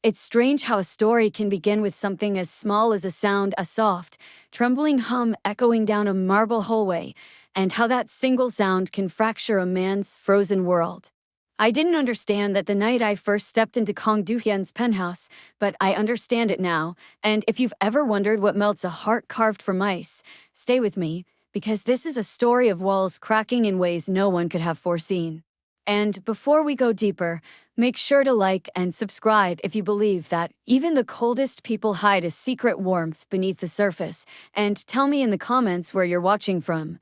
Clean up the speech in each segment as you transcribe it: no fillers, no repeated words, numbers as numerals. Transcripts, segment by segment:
It's strange how a story can begin with something as small as a sound, a soft, trembling hum echoing down a marble hallway, and how that single sound can fracture a man's frozen world. I didn't understand that the night I first stepped into Kong Doo-hyun's penthouse, but I understand it now, and if you've ever wondered what melts a heart carved from ice, stay with me, because this is a story of walls cracking in ways no one could have foreseen. And before we go deeper, make sure to like and subscribe if you believe that even the coldest people hide a secret warmth beneath the surface, and tell me in the comments where you're watching from.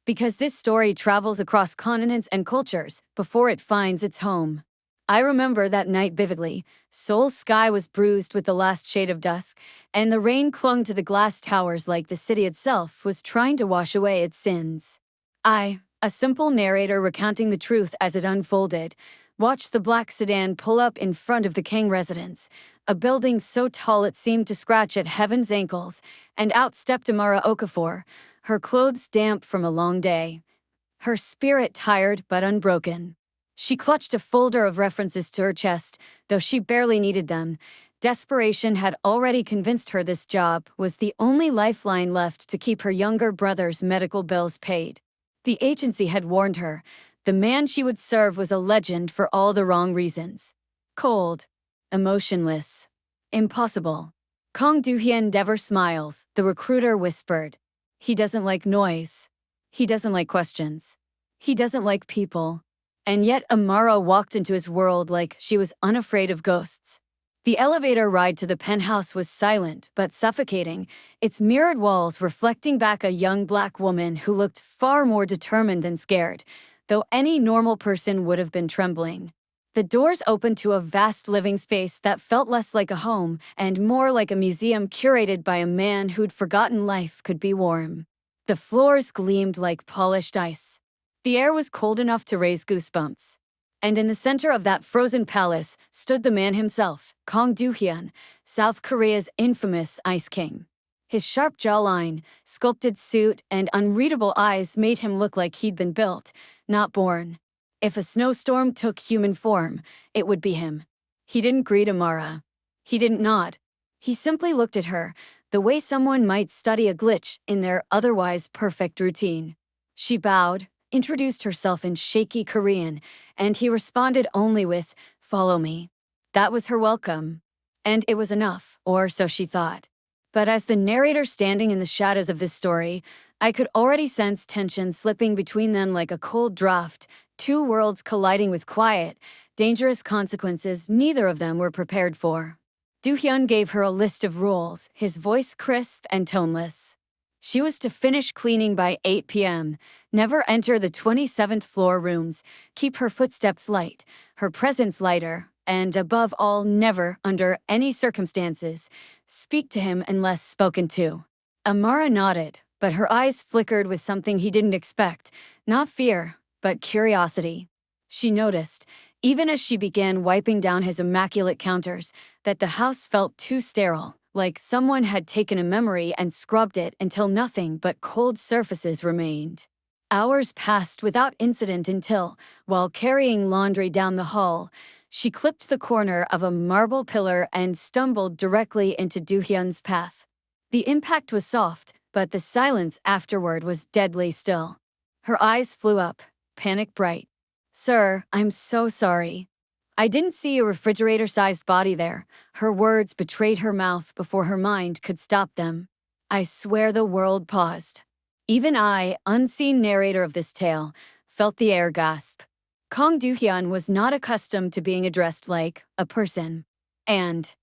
Because this story travels across continents and cultures before it finds its home. I remember that night vividly. Seoul's sky was bruised with the last shade of dusk, and the rain clung to the glass towers like the city itself was trying to wash away its sins. A simple narrator recounting the truth as it unfolded, watched the black sedan pull up in front of the King residence, a building so tall it seemed to scratch at heaven's ankles, and out stepped Amara Okafor, her clothes damp from a long day, her spirit tired but unbroken. She clutched a folder of references to her chest, though she barely needed them. Desperation had already convinced her this job was the only lifeline left to keep her younger brother's medical bills paid. The agency had warned her. The man she would serve was a legend for all the wrong reasons. Cold. Emotionless. Impossible. Kong Doo-hyun never smiles, the recruiter whispered. He doesn't like noise. He doesn't like questions. He doesn't like people. And yet Amara walked into his world like she was unafraid of ghosts. The elevator ride to the penthouse was silent but suffocating, its mirrored walls reflecting back a young black woman who looked far more determined than scared, though any normal person would have been trembling. The doors opened to a vast living space that felt less like a home and more like a museum curated by a man who'd forgotten life could be warm. The floors gleamed like polished ice. The air was cold enough to raise goosebumps. And in the center of that frozen palace stood the man himself, Kong Doo-hyun, South Korea's infamous Ice King. His sharp jawline, sculpted suit, and unreadable eyes made him look like he'd been built, not born. If a snowstorm took human form, it would be him. He didn't greet Amara. He didn't nod. He simply looked at her, the way someone might study a glitch in their otherwise perfect routine. She bowed, introduced herself in shaky Korean, and he responded only with, "Follow me." That was her welcome. And it was enough, or so she thought. But as the narrator standing in the shadows of this story, I could already sense tension slipping between them like a cold draft, two worlds colliding with quiet, dangerous consequences neither of them were prepared for. Doo-hyun gave her a list of rules, his voice crisp and toneless. She was to finish cleaning by 8 p.m., never enter the 27th floor rooms, keep her footsteps light, her presence lighter, and above all, never, under any circumstances, speak to him unless spoken to. Amara nodded, but her eyes flickered with something he didn't expect, not fear, but curiosity. She noticed, even as she began wiping down his immaculate counters, that the house felt too sterile. Like someone had taken a memory and scrubbed it until nothing but cold surfaces remained. Hours passed without incident until, while carrying laundry down the hall, she clipped the corner of a marble pillar and stumbled directly into Doo-hyun's path. The impact was soft, but the silence afterward was deadly still. Her eyes flew up, panic bright. "Sir, I'm so sorry. I didn't see a refrigerator-sized body there." Her words betrayed her mouth before her mind could stop them. I swear the world paused. Even I, unseen narrator of this tale, felt the air gasp. Kong Doo-hyun was not accustomed to being addressed like a person. And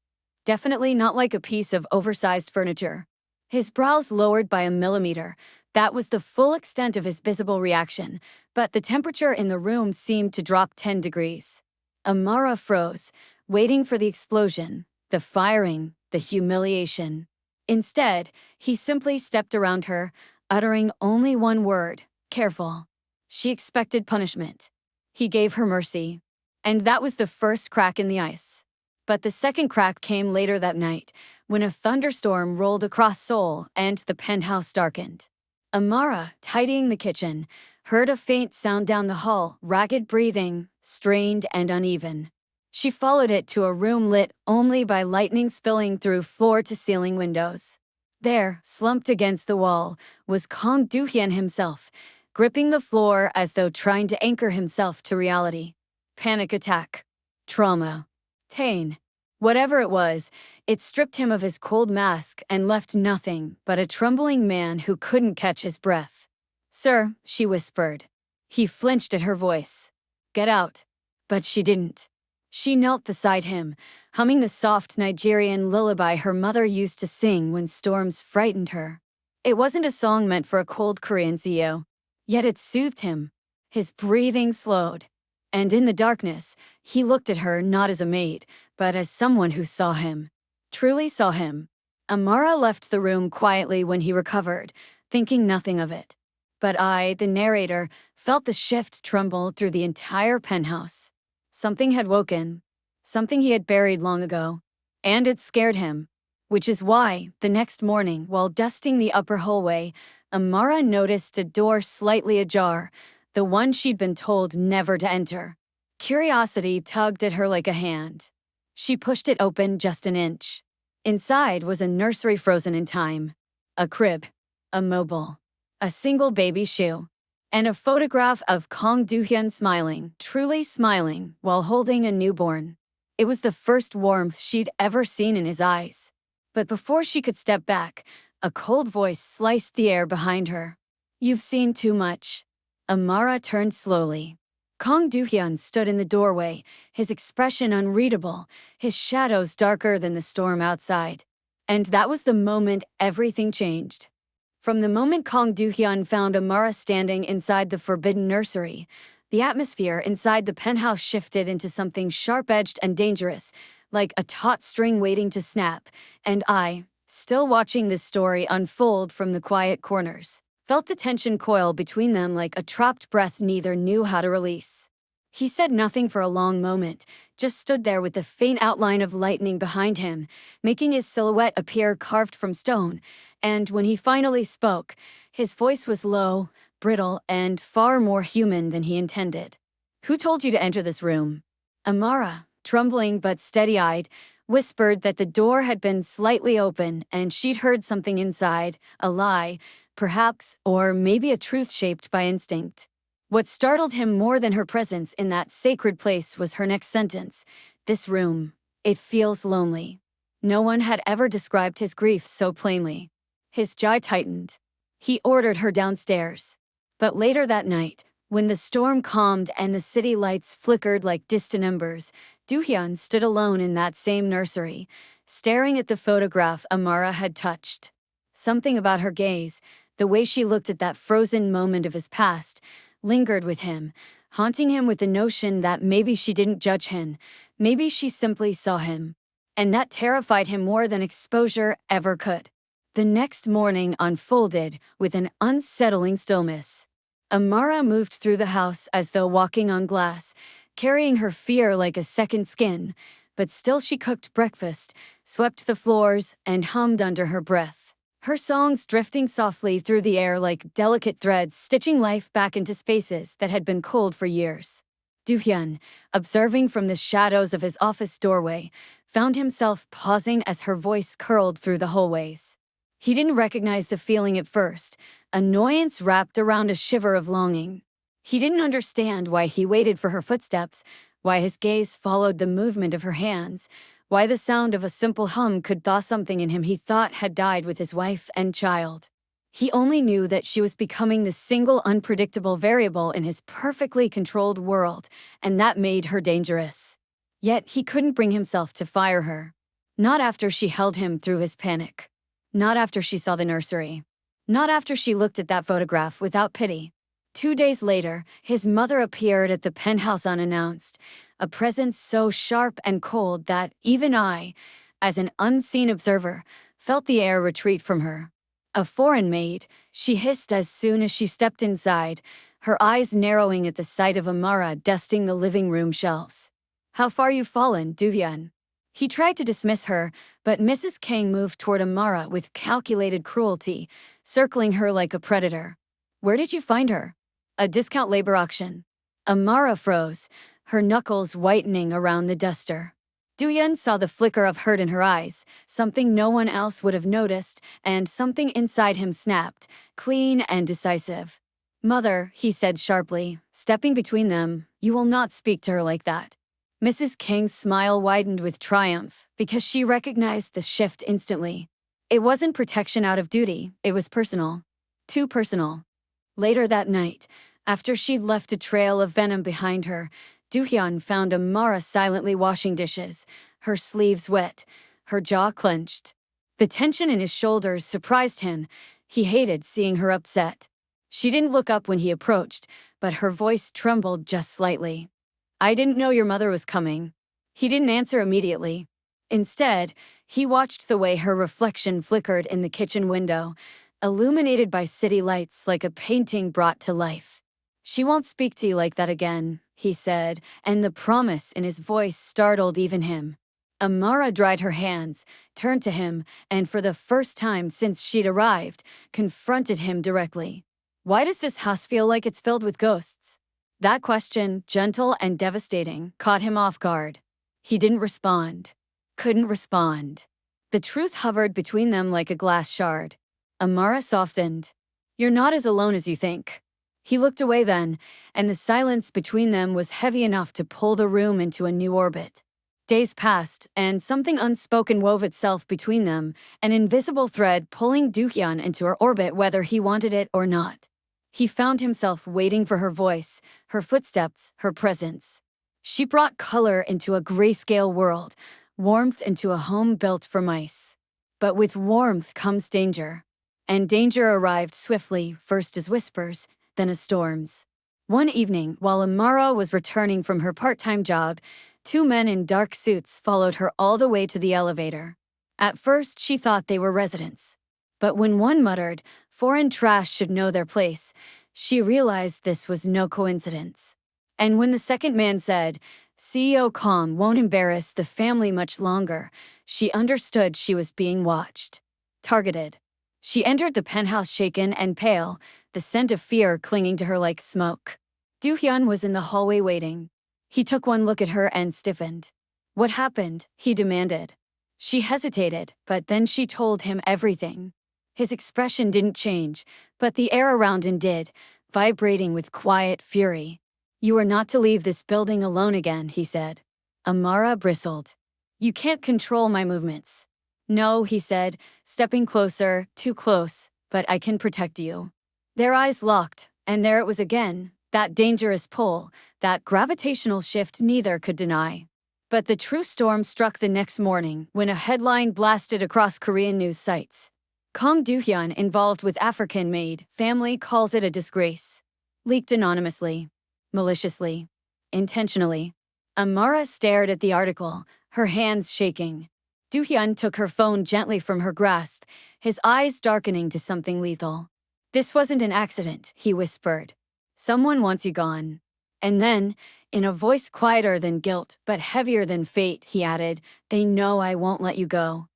definitely not like a piece of oversized furniture. His brows lowered by a millimeter. That was the full extent of his visible reaction, but the temperature in the room seemed to drop 10 degrees. Amara froze, waiting for the explosion, the firing, the humiliation. Instead, he simply stepped around her, uttering only one word, "Careful." She expected punishment. He gave her mercy. And that was the first crack in the ice. But the second crack came later that night, when a thunderstorm rolled across Seoul and the penthouse darkened. Amara, tidying the kitchen, heard a faint sound down the hall, ragged breathing, strained and uneven. She followed it to a room lit only by lightning spilling through floor-to-ceiling windows. There, slumped against the wall, was Kong Doohyun himself, gripping the floor as though trying to anchor himself to reality. Panic attack. Trauma. Pain. Whatever it was, it stripped him of his cold mask and left nothing but a trembling man who couldn't catch his breath. "Sir," she whispered. He flinched at her voice. "Get out." But she didn't. She knelt beside him, humming the soft Nigerian lullaby her mother used to sing when storms frightened her. It wasn't a song meant for a cold Korean CEO, yet it soothed him. His breathing slowed. And in the darkness, he looked at her not as a maid, but as someone who saw him. Truly saw him. Amara left the room quietly when he recovered, thinking nothing of it. But I, the narrator, felt the shift tremble through the entire penthouse. Something had woken. Something he had buried long ago. And it scared him. Which is why, the next morning, while dusting the upper hallway, Amara noticed a door slightly ajar, the one she'd been told never to enter. Curiosity tugged at her like a hand. She pushed it open just an inch. Inside was a nursery frozen in time. A crib. A mobile. A single baby shoe. And a photograph of Kong Doohyun smiling, truly smiling, while holding a newborn. It was the first warmth she'd ever seen in his eyes. But before she could step back, a cold voice sliced the air behind her. "You've seen too much." Amara turned slowly. Kong Doohyun stood in the doorway, his expression unreadable, his shadows darker than the storm outside. And that was the moment everything changed. From the moment Kong Doohyun found Amara standing inside the forbidden nursery, the atmosphere inside the penthouse shifted into something sharp-edged and dangerous, like a taut string waiting to snap, and I, still watching this story unfold from the quiet corners, felt the tension coil between them like a trapped breath neither knew how to release. He said nothing for a long moment, just stood there with the faint outline of lightning behind him, making his silhouette appear carved from stone, and when he finally spoke, his voice was low, brittle, and far more human than he intended. "Who told you to enter this room?" Amara, trembling but steady-eyed, whispered that the door had been slightly open and she'd heard something inside, a lie, perhaps, or maybe a truth shaped by instinct. What startled him more than her presence in that sacred place was her next sentence. "This room, it feels lonely." No one had ever described his grief so plainly. His jaw tightened. He ordered her downstairs. But later that night, when the storm calmed and the city lights flickered like distant embers, Doohyun stood alone in that same nursery, staring at the photograph Amara had touched. Something about her gaze, the way she looked at that frozen moment of his past, lingered with him, haunting him with the notion that maybe she didn't judge him, maybe she simply saw him. And that terrified him more than exposure ever could. The next morning unfolded with an unsettling stillness. Amara moved through the house as though walking on glass, carrying her fear like a second skin, but still she cooked breakfast, swept the floors, and hummed under her breath. Her songs drifting softly through the air like delicate threads stitching life back into spaces that had been cold for years. Doohyun, observing from the shadows of his office doorway, found himself pausing as her voice curled through the hallways. He didn't recognize the feeling at first, annoyance wrapped around a shiver of longing. He didn't understand why he waited for her footsteps, why his gaze followed the movement of her hands, why the sound of a simple hum could thaw something in him he thought had died with his wife and child. He only knew that she was becoming the single unpredictable variable in his perfectly controlled world, and that made her dangerous. Yet he couldn't bring himself to fire her. Not after she held him through his panic. Not after she saw the nursery. Not after she looked at that photograph without pity. 2 days later, his mother appeared at the penthouse unannounced, a presence so sharp and cold that even I, as an unseen observer, felt the air retreat from her. "A foreign maid," she hissed as soon as she stepped inside, her eyes narrowing at the sight of Amara dusting the living room shelves. "How far you've fallen, Doohyun." He tried to dismiss her, but Mrs. Kang moved toward Amara with calculated cruelty, circling her like a predator. "Where did you find her?" "A discount labor auction." Amara froze, her knuckles whitening around the duster. Duyan saw the flicker of hurt in her eyes, something no one else would have noticed, and something inside him snapped, clean and decisive. "Mother," he said sharply, stepping between them, "you will not speak to her like that." Mrs. King's smile widened with triumph, because she recognized the shift instantly. It wasn't protection out of duty, it was personal. Too personal. Later that night, after she'd left a trail of venom behind her, Duhyun found Amara silently washing dishes, her sleeves wet, her jaw clenched. The tension in his shoulders surprised him. He hated seeing her upset. She didn't look up when he approached, but her voice trembled just slightly. "I didn't know your mother was coming." He didn't answer immediately. Instead, he watched the way her reflection flickered in the kitchen window, illuminated by city lights like a painting brought to life. "She won't speak to you like that again," he said, and the promise in his voice startled even him. Amara dried her hands, turned to him, and for the first time since she'd arrived, confronted him directly. "Why does this house feel like it's filled with ghosts?" That question, gentle and devastating, caught him off guard. He didn't respond. Couldn't respond. The truth hovered between them like a glass shard. Amara softened. "You're not as alone as you think." He looked away then, and the silence between them was heavy enough to pull the room into a new orbit. Days passed, and something unspoken wove itself between them, an invisible thread pulling Duhyun into her orbit whether he wanted it or not. He found himself waiting for her voice, her footsteps, her presence. She brought color into a grayscale world, warmth into a home built for mice. But with warmth comes danger. And danger arrived swiftly, first as whispers, then as storms. One evening, while Amara was returning from her part-time job, two men in dark suits followed her all the way to the elevator. At first, she thought they were residents. But when one muttered, "Foreign trash should know their place," she realized this was no coincidence. And when the second man said, "CEO Calm won't embarrass the family much longer," she understood she was being watched. Targeted. She entered the penthouse shaken and pale, the scent of fear clinging to her like smoke. Duhyun was in the hallway waiting. He took one look at her and stiffened. "What happened?" he demanded. She hesitated, but then she told him everything. His expression didn't change, but the air around him did, vibrating with quiet fury. "You are not to leave this building alone again," he said. Amara bristled. "You can't control my movements." "No," he said, stepping closer, too close, "but I can protect you." Their eyes locked, and there it was again, that dangerous pull, that gravitational shift neither could deny. But the true storm struck the next morning when a headline blasted across Korean news sites. Kang Duhyun involved with African Maid, family calls it a disgrace. Leaked anonymously. Maliciously. Intentionally. Amara stared at the article, her hands shaking. Duhyun took her phone gently from her grasp, his eyes darkening to something lethal. "This wasn't an accident," he whispered. "Someone wants you gone." And then, in a voice quieter than guilt but heavier than fate, he added, "They know I won't let you go."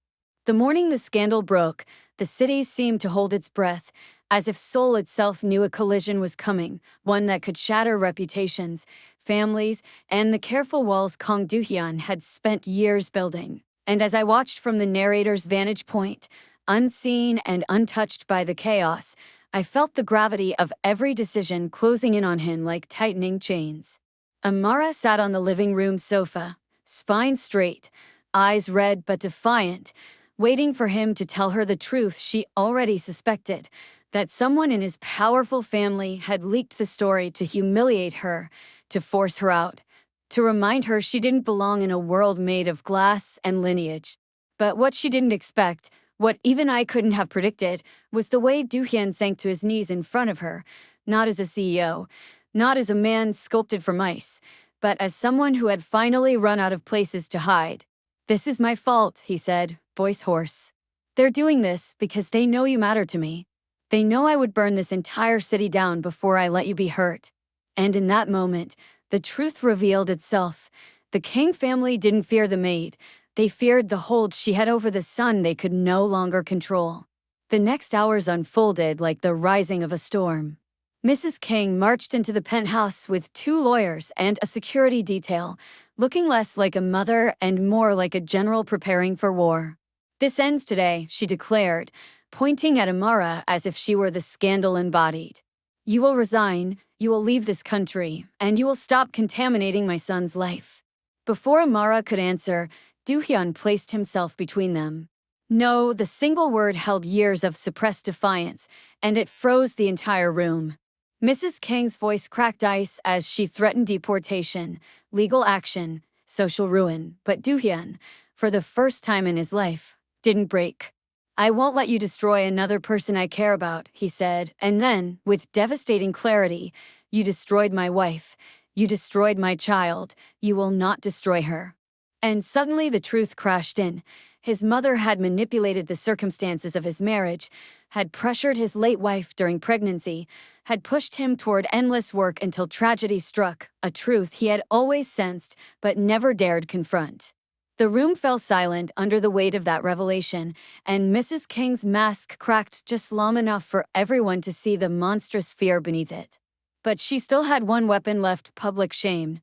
The morning the scandal broke, the city seemed to hold its breath, as if Seoul itself knew a collision was coming, one that could shatter reputations, families, and the careful walls Kang Duhyun had spent years building. And as I watched from the narrator's vantage point, unseen and untouched by the chaos, I felt the gravity of every decision closing in on him like tightening chains. Amara sat on the living room sofa, spine straight, eyes red but defiant, waiting for him to tell her the truth she already suspected, that someone in his powerful family had leaked the story to humiliate her, to force her out, to remind her she didn't belong in a world made of glass and lineage. But what she didn't expect, what even I couldn't have predicted, was the way Duhyun sank to his knees in front of her, not as a CEO, not as a man sculpted for mice, but as someone who had finally run out of places to hide. "This is my fault," he said, voice hoarse. "They're doing this because they know you matter to me. They know I would burn this entire city down before I let you be hurt." And in that moment, the truth revealed itself. The King family didn't fear the maid. They feared the hold she had over the son they could no longer control. The next hours unfolded like the rising of a storm. Mrs. King marched into the penthouse with 2 lawyers and a security detail, looking less like a mother and more like a general preparing for war. "This ends today," she declared, pointing at Amara as if she were the scandal embodied. "You will resign, you will leave this country, and you will stop contaminating my son's life." Before Amara could answer, Do-hyun placed himself between them. No, the single word held years of suppressed defiance, and it froze the entire room. Mrs. King's voice cracked ice as she threatened deportation, legal action, social ruin, but Do-hyun, for the first time in his life, didn't break. "I won't let you destroy another person I care about," he said, and then, with devastating clarity, "You destroyed my wife. You destroyed my child. You will not destroy her." And suddenly the truth crashed in. His mother had manipulated the circumstances of his marriage, had pressured his late wife during pregnancy, had pushed him toward endless work until tragedy struck, a truth he had always sensed but never dared confront. The room fell silent under the weight of that revelation, and Mrs. King's mask cracked just long enough for everyone to see the monstrous fear beneath it. But she still had one weapon left: public shame.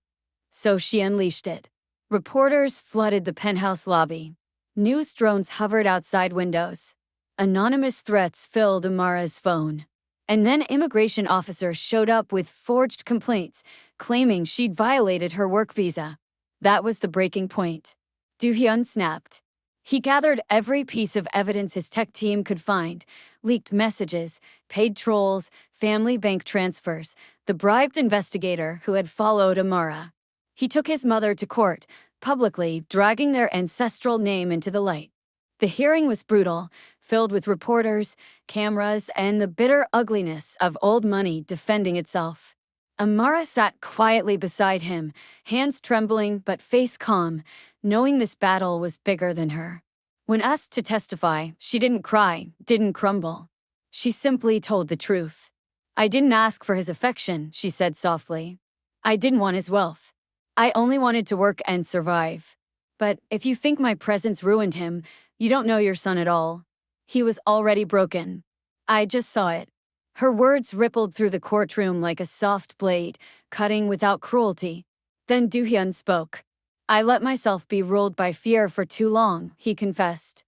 So she unleashed it. Reporters flooded the penthouse lobby. News drones hovered outside windows. Anonymous threats filled Amara's phone. And then immigration officers showed up with forged complaints, claiming she'd violated her work visa. That was the breaking point. Do-hyun snapped. He gathered every piece of evidence his tech team could find: leaked messages, paid trolls, family bank transfers, the bribed investigator who had followed Amara. He took his mother to court, publicly dragging their ancestral name into the light. The hearing was brutal, filled with reporters, cameras, and the bitter ugliness of old money defending itself. Amara sat quietly beside him, hands trembling but face calm, knowing this battle was bigger than her. When asked to testify, she didn't cry, didn't crumble. She simply told the truth. "I didn't ask for his affection," she said softly. "I didn't want his wealth. I only wanted to work and survive. But if you think my presence ruined him, you don't know your son at all. He was already broken. I just saw it." Her words rippled through the courtroom like a soft blade, cutting without cruelty. Then Do-hyun spoke. "I let myself be ruled by fear for too long," he confessed.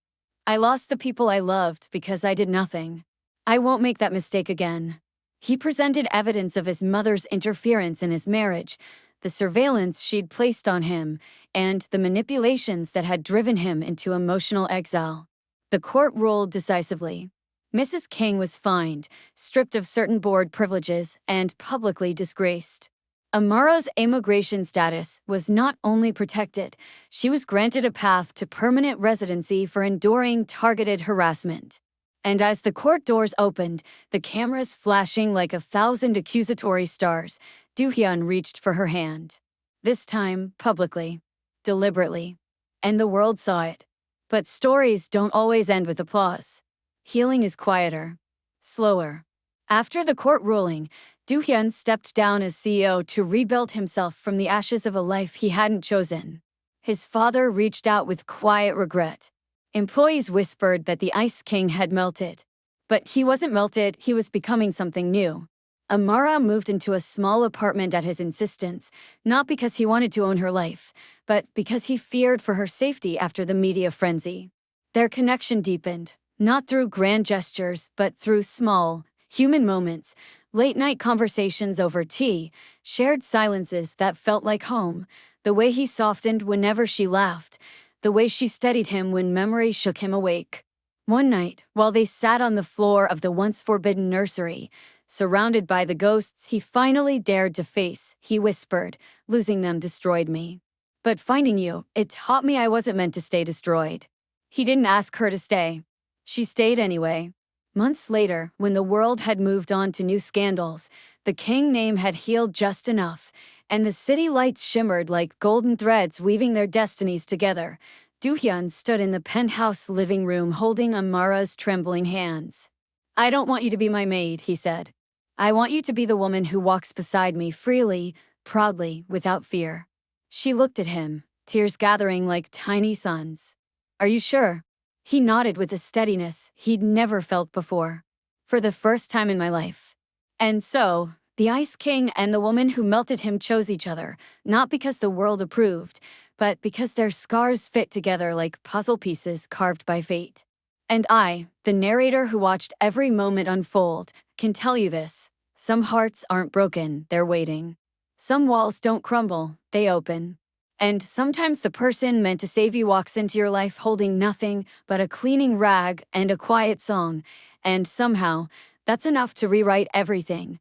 "I lost the people I loved because I did nothing. I won't make that mistake again." He presented evidence of his mother's interference in his marriage, the surveillance she'd placed on him, and the manipulations that had driven him into emotional exile. The court ruled decisively. Mrs. King was fined, stripped of certain board privileges, and publicly disgraced. Amara's immigration status was not only protected, she was granted a path to permanent residency for enduring targeted harassment. And as the court doors opened, the cameras flashing like 1,000 accusatory stars, Do-hyun reached for her hand. This time, publicly. Deliberately. And the world saw it. But stories don't always end with applause. Healing is quieter. Slower. After the court ruling, Do-hyun stepped down as CEO to rebuild himself from the ashes of a life he hadn't chosen. His father reached out with quiet regret. Employees whispered that the Ice King had melted. But he wasn't melted, he was becoming something new. Amara moved into a small apartment at his insistence, not because he wanted to own her life, but because he feared for her safety after the media frenzy. Their connection deepened, not through grand gestures, but through small, human moments, late-night conversations over tea, shared silences that felt like home, the way he softened whenever she laughed, the way she steadied him when memory shook him awake. One night, while they sat on the floor of the once-forbidden nursery, surrounded by the ghosts he finally dared to face, he whispered, "Losing them destroyed me. But finding you, it taught me I wasn't meant to stay destroyed." He didn't ask her to stay. She stayed anyway. Months later, when the world had moved on to new scandals, the King name had healed just enough, and the city lights shimmered like golden threads weaving their destinies together. Do-hyun stood in the penthouse living room holding Amara's trembling hands. "I don't want you to be my maid," he said. "I want you to be the woman who walks beside me freely, proudly, without fear." She looked at him, tears gathering like tiny suns. "Are you sure?" He nodded with a steadiness he'd never felt before. "For the first time in my life." And so, the Ice King and the woman who melted him chose each other, not because the world approved, but because their scars fit together like puzzle pieces carved by fate. And I, the narrator who watched every moment unfold, can tell you this. Some hearts aren't broken, they're waiting. Some walls don't crumble, they open. And sometimes the person meant to save you walks into your life holding nothing but a cleaning rag and a quiet song, and somehow, that's enough to rewrite everything.